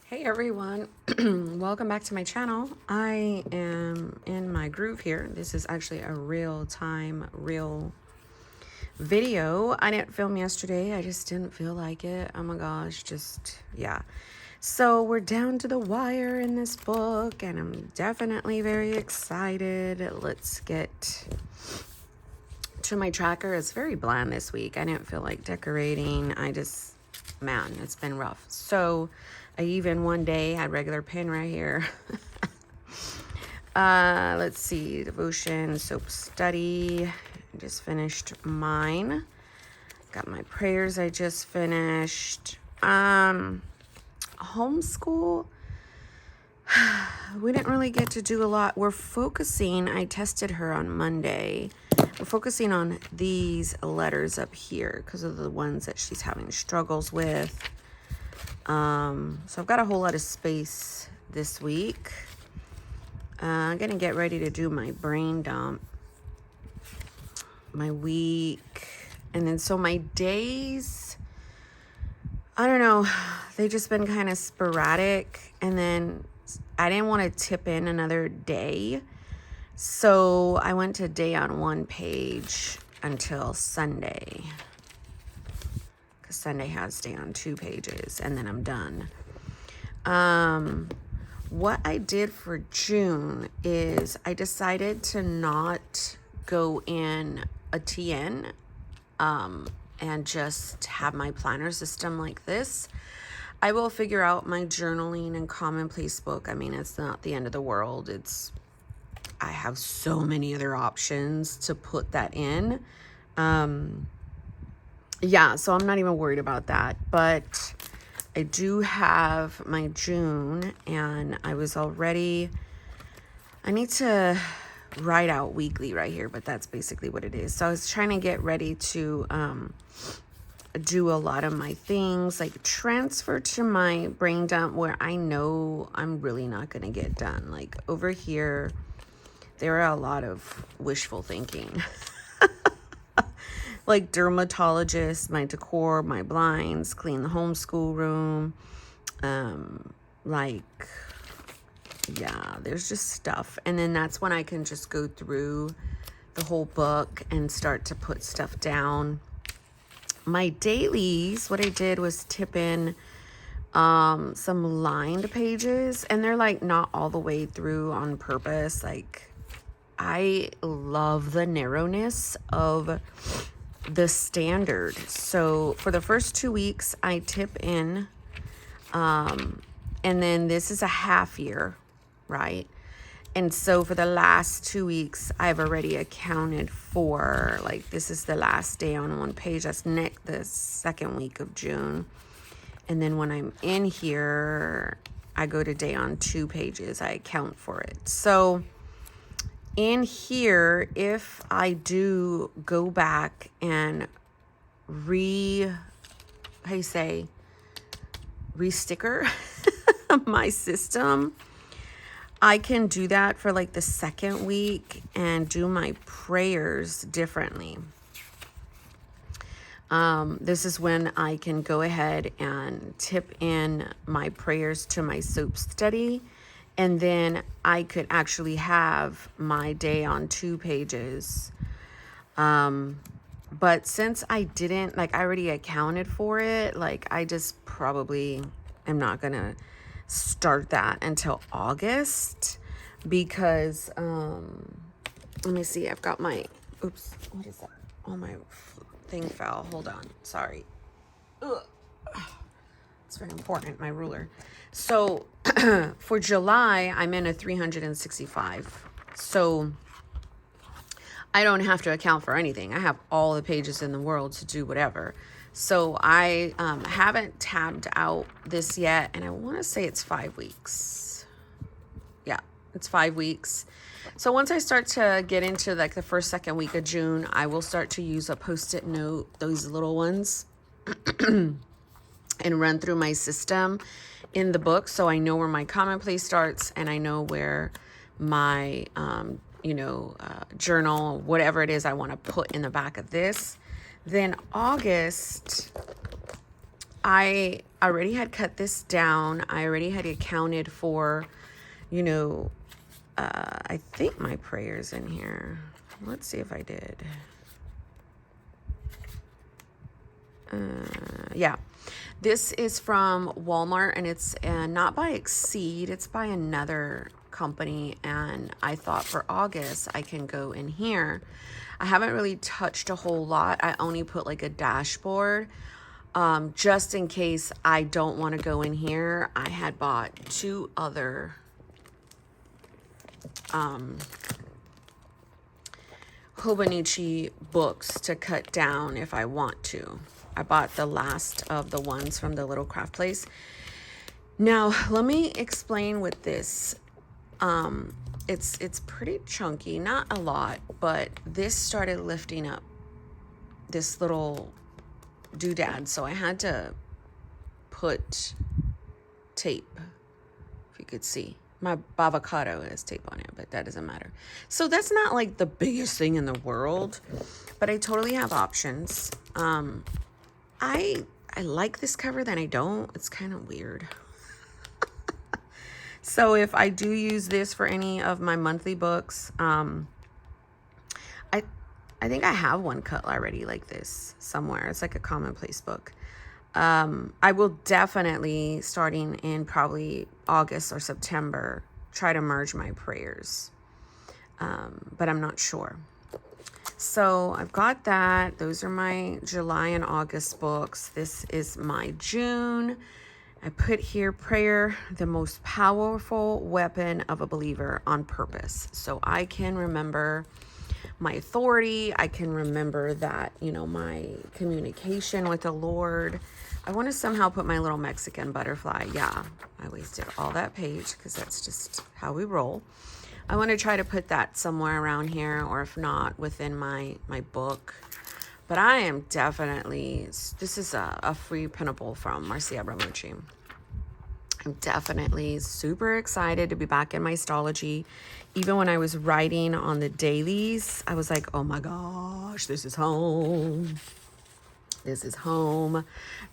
Hey everyone, welcome back to my channel. I am in my groove here. This is actually a real video. I didn't film yesterday. I just didn't feel like it. Oh my gosh, yeah. So we're down to the wire in this book and I'm definitely very excited. Let's get to my tracker. It's very bland this week. I didn't feel like decorating. Man, it's been rough. So I even one day had regular pen right here. Let's see, devotion, soap study. I just finished mine. Got my prayers I just finished. Homeschool. We didn't really get to do a lot. We're focusing, I tested her on Monday. We're focusing on these letters up here because of the ones that she's having struggles with. So I've got a whole lot of space this week. I'm going to get ready to do my brain dump. My week. And then so my days, I don't know, they've just been kind of sporadic. And then I didn't want to tip in another day. So I went to day on one page until Sunday. Because Sunday has day on 2 pages and then I'm done. What I did for June is I decided to not go in a TN and just have my planner system like this. I will figure out my journaling and commonplace book. I mean, it's not the end of the world. I have so many other options to put that in. Yeah, so I'm not even worried about that. But I do have my June, and I need to write out weekly right here, but that's basically what it is. So I was trying to get ready to do a lot of my things, like transfer to my brain dump where I know I'm really not going to get done. Like over here, there are a lot of wishful thinking. Like dermatologist, my decor, my blinds, clean the homeschool room. Yeah, there's just stuff. And then that's when I can just go through the whole book and start to put stuff down. My dailies, what I did was tip in some lined pages, and they're like not all the way through on purpose. Like I love the narrowness of the standard. So for the first 2 weeks I tip in, and then this is a half year, right? And so for the last 2 weeks I've already accounted for, like, this is the last day on one page. That's the second week of June. And then when I'm in here, I go to day on 2 pages. I account for it. So in here, if I do go back and resticker my system, I can do that for like the second week and do my prayers differently. This is when I can go ahead and tip in my prayers to my soap study. And then I could actually have my day on 2 pages. But since I didn't, like, I already accounted for it, like, I just probably am not going to start that until August. Because, let me see, I've got my, oops, what is that? Oh, my thing fell. Hold on. Sorry. Ugh. It's very important, my ruler. So for July, I'm in a 365. So I don't have to account for anything. I have all the pages in the world to do whatever. So I haven't tabbed out this yet. And I want to say it's 5 weeks. Yeah, it's 5 weeks. So once I start to get into like the first, second week of June, I will start to use a Post-it note, those little ones, and run through my system in the book, so I know where my commonplace starts and I know where my journal, whatever it is I want to put in the back of this. Then August, I already had cut this down. I already had accounted for, you know, I think my prayers in here. Let's see if I did. Yeah. This is from Walmart, and it's not by Exceed. It's by another company, and I thought for August I can go in here. I haven't really touched a whole lot. I only put like a dashboard just in case I don't want to go in here. I had bought 2 other Hobonichi books to cut down if I want to. I bought the last of the ones from the little craft place. Now, let me explain with this. It's pretty chunky, not a lot, but this started lifting up this little doodad, so I had to put tape, if you could see. My avocado has tape on it, but that doesn't matter. So that's not like the biggest thing in the world, but I totally have options. I like this cover, then I don't. It's kind of weird. So if I do use this for any of my monthly books, I think I have one cut already like this somewhere. It's like a commonplace book. I will definitely, starting in probably August or September, try to merge my prayers. But I'm not sure. So I've got that. Those are my July and August books. This is my June. I put here, prayer, the most powerful weapon of a believer, on purpose. So I can remember my authority. I can remember that, you know, my communication with the Lord. I want to somehow put my little Mexican butterfly. Yeah, I wasted all that page because that's just how we roll. I want to try to put that somewhere around here, or if not, within my book. But I am definitely, this is a free pinnable from Marcia Bramucci. I'm definitely super excited to be back in my stology. Even when I was writing on the dailies, I was like, oh my gosh, this is home. This is home.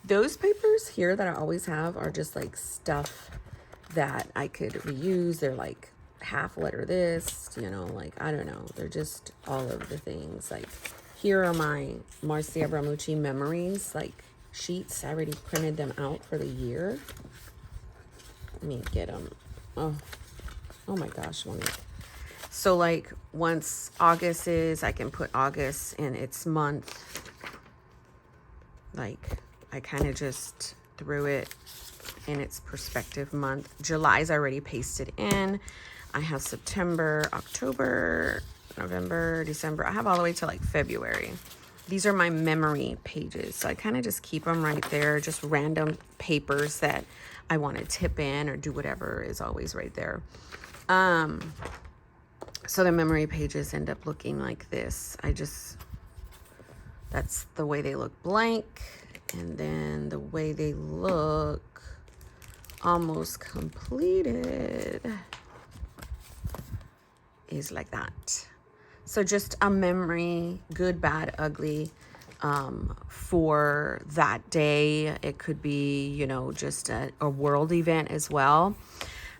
Those papers here that I always have are just like stuff that I could reuse. They're like half letter this, you know, like, I don't know. They're just all of the things. Like, here are my Marcia Bramucci memories, like sheets. I already printed them out for the year. Let me get them. Oh my gosh. So like once August is, I can put August in its month. Like I kind of just threw it in its perspective month. July's already pasted in. I have September, October, November, December. I have all the way to like February. These are my memory pages. So I kind of just keep them right there. Just random papers that I want to tip in or do whatever is always right there. So the memory pages end up looking like this. That's the way they look blank. And then the way they look almost completed is like that. So just a memory, good, bad, ugly, for that day. It could be, you know, just a world event as well.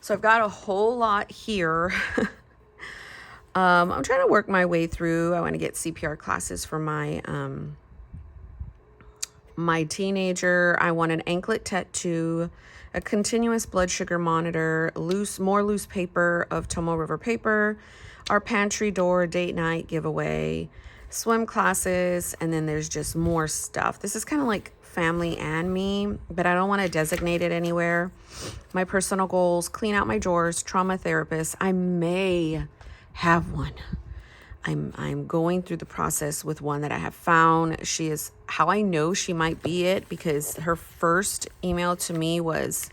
So I've got a whole lot here. I'm trying to work my way through. I want to get CPR classes for my my teenager. I want an anklet tattoo, a continuous blood sugar monitor, more loose paper of Tomo River paper, our pantry door date night giveaway, swim classes, and then there's just more stuff. This is kind of like family and me, but I don't want to designate it anywhere. My personal goals, clean out my drawers, trauma therapist. I may have one. I'm going through the process with one that I have found. She is how I know she might be it, because her first email to me was,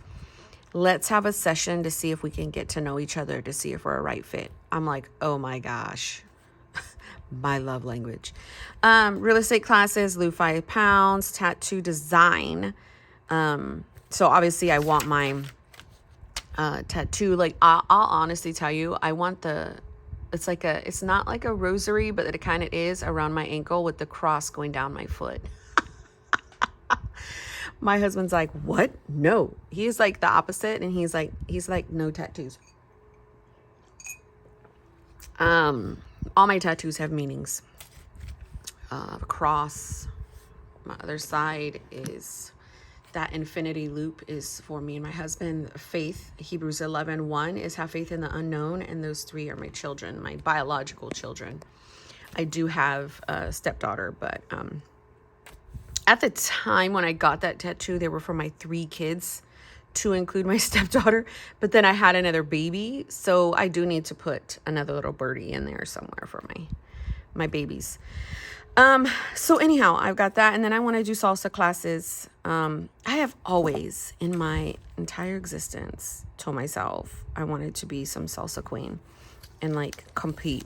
let's have a session to see if we can get to know each other, to see if we're a right fit. I'm like, oh my gosh, my love language. Real estate classes, lose 5 pounds, tattoo design. So obviously I want my tattoo. Like I'll honestly tell you, I want it's not like a rosary, but it kind of is around my ankle with the cross going down my foot. My husband's like, what? No. He's like the opposite. And he's like, no tattoos. All my tattoos have meanings. A cross. My other side is that infinity loop is for me and my husband. Faith, Hebrews 11:1 is have faith in the unknown. And those 3 are my children, my biological children. I do have a stepdaughter, but at the time when I got that tattoo, they were for my 3 kids, to include my stepdaughter. But then I had another baby, so I do need to put another little birdie in there somewhere for my babies. So anyhow, I've got that, and then I want to do salsa classes. I have always, in my entire existence, told myself I wanted to be some salsa queen and like compete.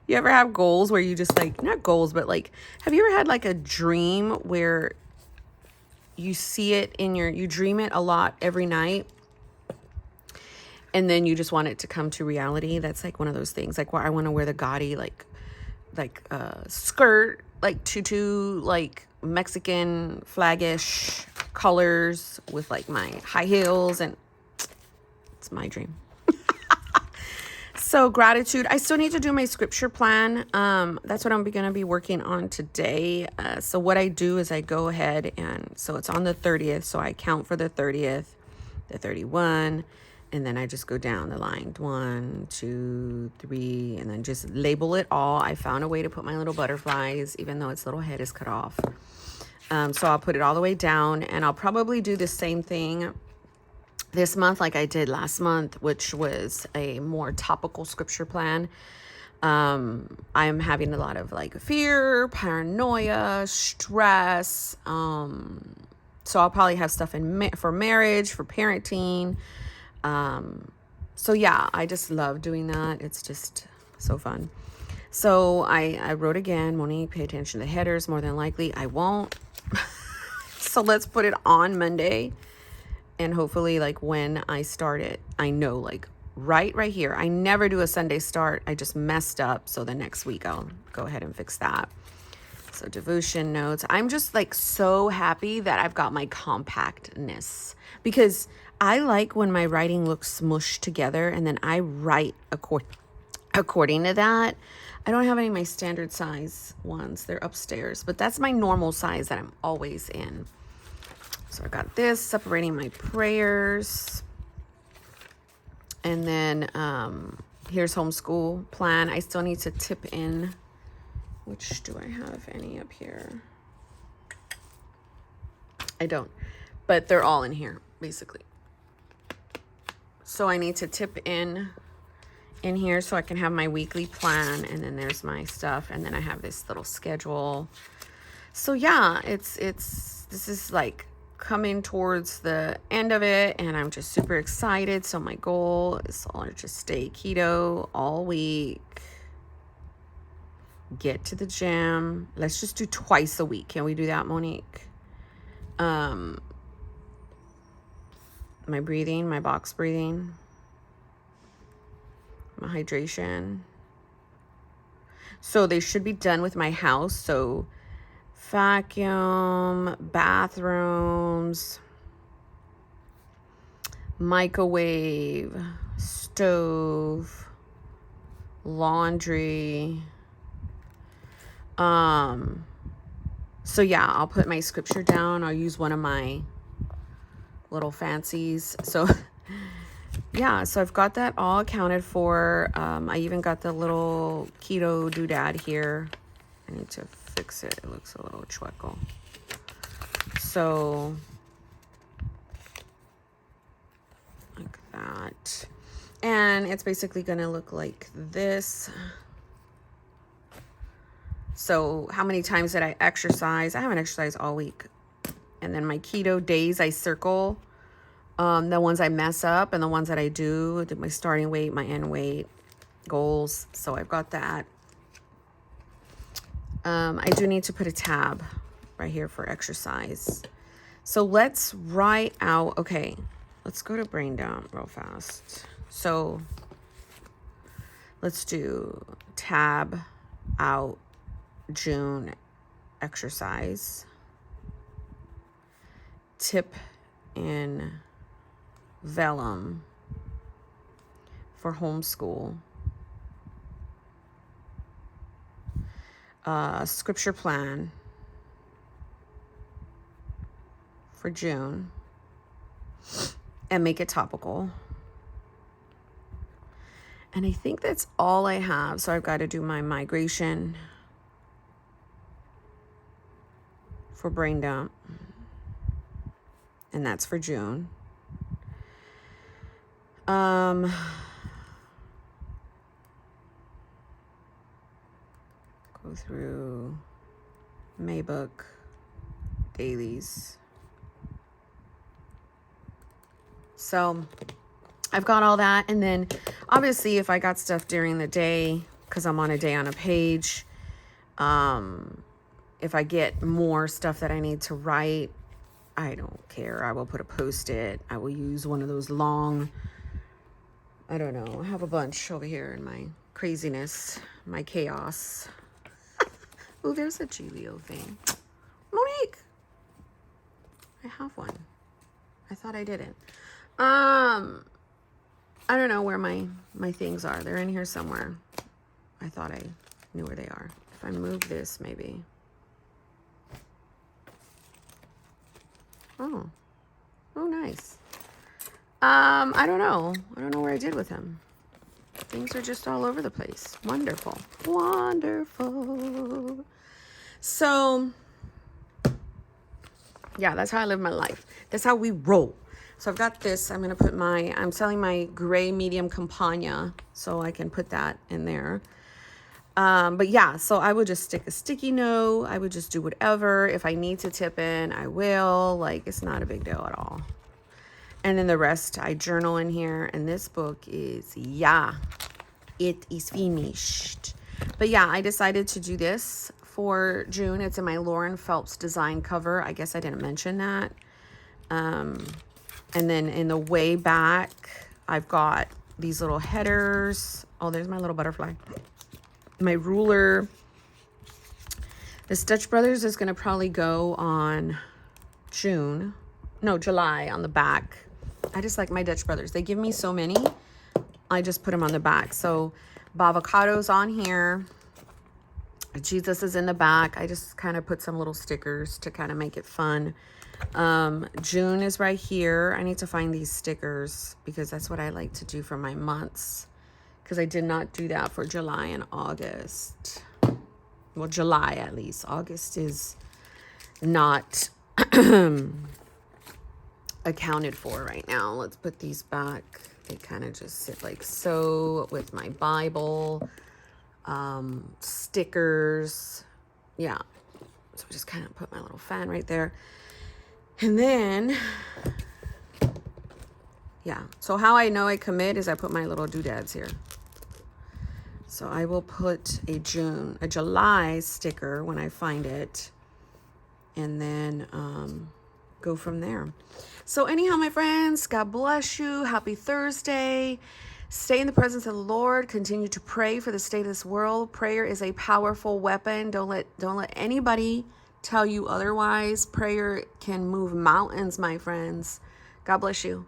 You ever have goals where you just like, not goals, but like, have you ever had like a dream where you see it you dream it a lot every night, and then you just want it to come to reality? That's like one of those things, like where I want to wear the gaudy, like skirt, like tutu, like Mexican flagish colors with like my high heels, and it's my dream. So gratitude. I still need to do my scripture plan. That's what I'm going to be working on today. So what I do is I go ahead and so it's on the 30th. So I count for the 30th, the 31, and then I just go down the line. 1, 2, 3, and then just label it all. I found a way to put my little butterflies, even though its little head is cut off. So I'll put it all the way down, and I'll probably do the same thing this month like I did last month, which was a more topical scripture plan. I'm having a lot of like fear, paranoia, stress. So I'll probably have stuff for marriage, for parenting. So yeah, I just love doing that. It's just so fun. So I wrote again, Monique, pay attention to the headers. More than likely I won't. So let's put it on Monday. And hopefully, like, when I start it, I know, like, right here. I never do a Sunday start. I just messed up. So the next week, I'll go ahead and fix that. So devotion notes. I'm just, like, so happy that I've got my compactness. Because I like when my writing looks smushed together. And then I write according to that. I don't have any of my standard size ones. They're upstairs. But that's my normal size that I'm always in. So I got this, separating my prayers. And then here's homeschool plan. I still need to tip in. Which do I have any up here? I don't. But they're all in here, basically. So I need to tip in here so I can have my weekly plan. And then there's my stuff. And then I have this little schedule. So yeah, this is like coming towards the end of it, and I'm just super excited. So my goal is to just stay keto all week, get to the gym. Let's just do twice a week. Can we do that, Monique? My breathing, my box breathing, my hydration. So they should be done with my house. So vacuum, bathrooms, microwave, stove, laundry. So yeah, I'll put my scripture down. I'll use one of my little fancies. So yeah, so I've got that all accounted for. I even got the little keto doodad here. I need to fix it. It looks a little chueco. So like that. And it's basically going to look like this. So how many times did I exercise? I haven't exercised all week. And then my keto days, I circle the ones I mess up and the ones that I do, my starting weight, my end weight, goals. So I've got that. I do need to put a tab right here for exercise. So let's write out, okay, let's go to brain dump real fast. So let's do tab out June exercise. tip in vellum for homeschool. Scripture plan for June, and make it topical. And I think that's all I have. So I've got to do my migration for brain dump, and that's for June. Go through Maybook dailies. So I've got all that. And then obviously if I got stuff during the day, because I'm on a day on a page, if I get more stuff that I need to write, I don't care. I will put a Post-it. I will use one of those long, I don't know. I have a bunch over here in my craziness, my chaos. Oh, there's a G-Leo thing. Monique! I have one. I thought I didn't. I don't know where my things are. They're in here somewhere. I thought I knew where they are. If I move this, maybe. Oh, nice. I don't know. I don't know where I did with him. Things are just all over the place. Wonderful. Wonderful. So, yeah, that's how I live my life. That's how we roll. So I've got this. I'm going to put I'm selling my gray medium Campagna, so I can put that in there. But yeah, so I would just stick a sticky note. I would just do whatever. If I need to tip in, I will. Like, it's not a big deal at all. And then the rest, I journal in here. And this book is, it is finished. But yeah, I decided to do this for June. It's in my Lauren Phelps design cover. I guess I didn't mention that. And then in the way back, I've got these little headers. Oh, there's my little butterfly. My ruler. This Dutch Brothers is going to probably go on July on the back. I just like my Dutch Brothers. They give me so many. I just put them on the back. So Bavocado's on here. Jesus is in the back. I just kind of put some little stickers to kind of make it fun. June is right here. I need to find these stickers because that's what I like to do for my months, because I did not do that for July and August. Well, July at least. August is not accounted for right now. Let's put these back. They kind of just sit like so with my Bible, stickers. Yeah. So just kind of put my little fan right there. And then, yeah. So how I know I commit is I put my little doodads here. So I will put a July sticker when I find it, and then go from there. So anyhow, my friends, God bless you. Happy Thursday. Stay in the presence of the Lord. Continue to pray for the state of this world. Prayer is a powerful weapon. Don't let anybody tell you otherwise. Prayer can move mountains, my friends. God bless you.